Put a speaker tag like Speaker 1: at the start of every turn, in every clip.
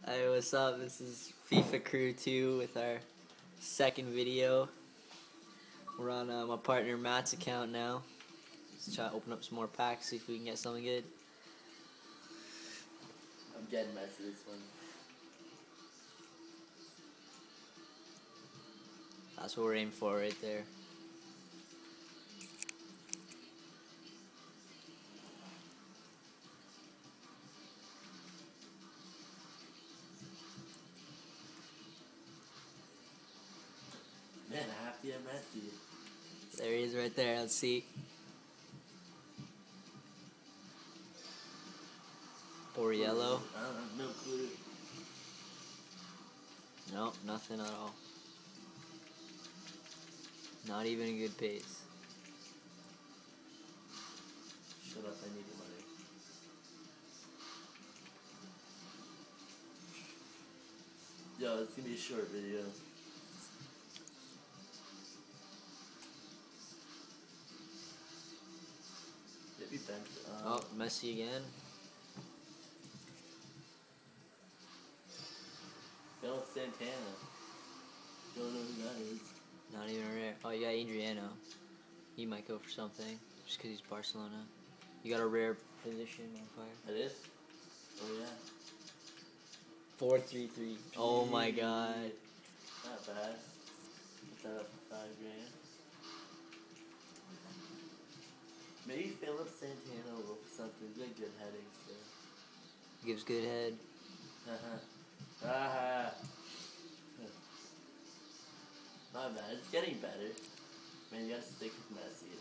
Speaker 1: Hey, what's up? This is FIFA Crew 2 with our second video. We're on my partner Matt's account now. Let's try to open up some more packs, see if we can get something good.
Speaker 2: I'm getting messy this one.
Speaker 1: That's what we're aiming for right there.
Speaker 2: Man, I have to get messy.
Speaker 1: There he is right there. Let's see. Or yellow.
Speaker 2: I don't have no clue.
Speaker 1: Nope, nothing at all. Not even a good pace.
Speaker 2: Shut up, I need your money. Yo, it's gonna be a short video. Maybe bench.
Speaker 1: Oh, Messi again.
Speaker 2: Philip Santana. Don't know who that is.
Speaker 1: Not even rare. Oh, you got Adriano. He might go for something just because he's Barcelona. You got a rare position on fire.
Speaker 2: It is? Oh, yeah.
Speaker 1: 4-3-3. Oh my god.
Speaker 2: Not bad. Put that up for $5,000. Maybe Philip Santana will look for something. He's got good heading, so.
Speaker 1: Gives good head.
Speaker 2: Not bad. It's getting better. Man, you gotta stick with Messi.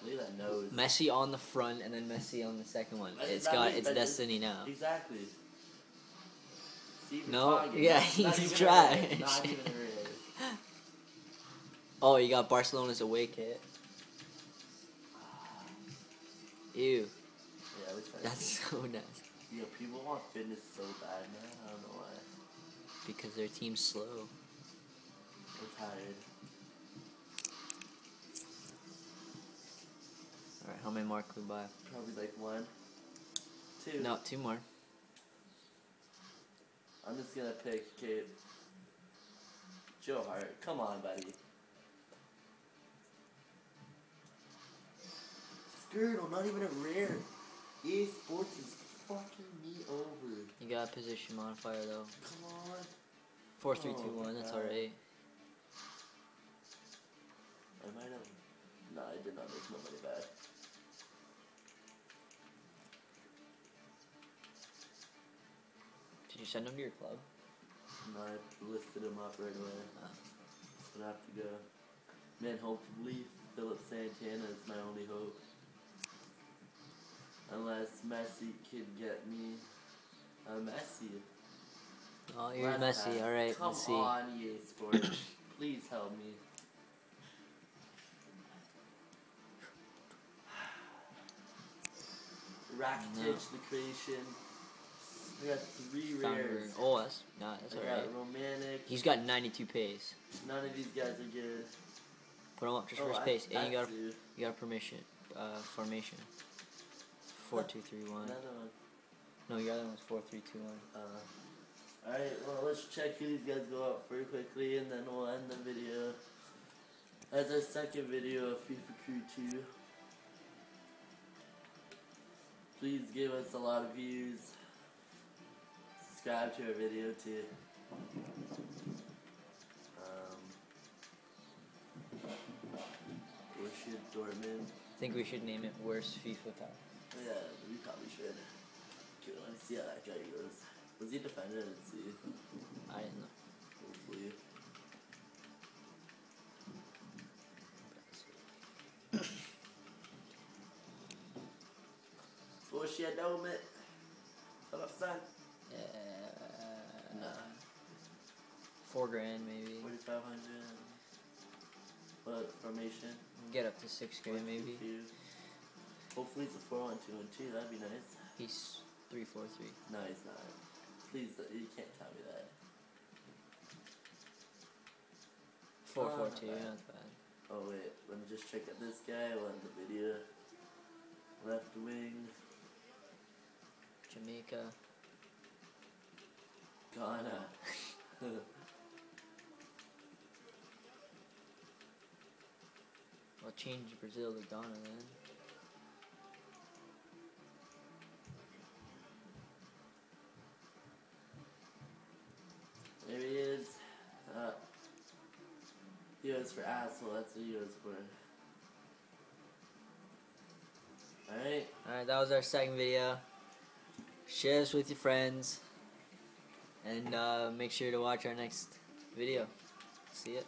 Speaker 2: Look at that nose.
Speaker 1: Messi on the front and then Messi on the second one. It's
Speaker 2: That
Speaker 1: destiny now.
Speaker 2: Exactly. See,
Speaker 1: No,
Speaker 2: talking.
Speaker 1: yeah,
Speaker 2: Not
Speaker 1: he's
Speaker 2: even
Speaker 1: trash.
Speaker 2: a red. Not even a red.
Speaker 1: Oh, you got Barcelona's away kit. Ew.
Speaker 2: Yeah, at least
Speaker 1: That's so nasty.
Speaker 2: Yo, people want fitness so bad, man. I don't know why.
Speaker 1: Because their team's slow.
Speaker 2: I'm tired.
Speaker 1: Alright, how many more can we buy?
Speaker 2: Probably like 1, 2.
Speaker 1: No, 2 more.
Speaker 2: I'm just gonna pick Joe Hart. Come on, buddy. Skirtle, not even a rare. EA Sports is fucking me over.
Speaker 1: You got a position modifier though.
Speaker 2: Come on.
Speaker 1: 4-3-2-1, that's alright.
Speaker 2: I might have. No, I did not make my money back.
Speaker 1: Did you send them to your club?
Speaker 2: No, I listed him up right away. But I have to go. Man, hopefully Philip Santana is my only hope. Unless Messi could get me a Messi.
Speaker 1: Oh, you're Messi, alright, let's see.
Speaker 2: Come on, EA Sports. Please help me. Rakitic, the creation. I got 3 rares.
Speaker 1: Oh, that's
Speaker 2: I
Speaker 1: alright.
Speaker 2: got Romantic.
Speaker 1: He's got 92 pace.
Speaker 2: None of these guys are good.
Speaker 1: Put him up just for his pace. And you got
Speaker 2: do.
Speaker 1: a permission, formation. 4-2-3-1.
Speaker 2: Another one.
Speaker 1: No, your other one's 4-3-2-1.
Speaker 2: Alright, well, let's check who these guys go up for quickly, and then we'll end the video. That's our second video of FIFA Crew 2. Please give us a lot of views. Subscribe to our video too. Borussia Dortmund.
Speaker 1: I think we should name it Worst FIFA Pack.
Speaker 2: Yeah, we probably should. Okay, let's see how that guy goes. Was he a defender? I didn't see.
Speaker 1: I didn't know.
Speaker 2: Hopefully. Borussia Dortmund. What up, son? Nah.
Speaker 1: $4 grand maybe.
Speaker 2: 4,500. What formation?
Speaker 1: Get up to $6 grand maybe.
Speaker 2: 4-2-2. Hopefully it's a 4-1-2-1-2. That'd be nice.
Speaker 1: He's 3-4-3.
Speaker 2: No, he's not. Please, you can't tell me that.
Speaker 1: 4-4-2, not bad.
Speaker 2: Oh wait, let me just check out this guy. We'll end the video. Left wing.
Speaker 1: Jamaica.
Speaker 2: Ghana.
Speaker 1: I'll change Brazil to Ghana then.
Speaker 2: There he is. He was for asshole, that's what he was for. Alright.
Speaker 1: Alright, that was our second video. Share this with your friends. And make sure to watch our next video. See ya.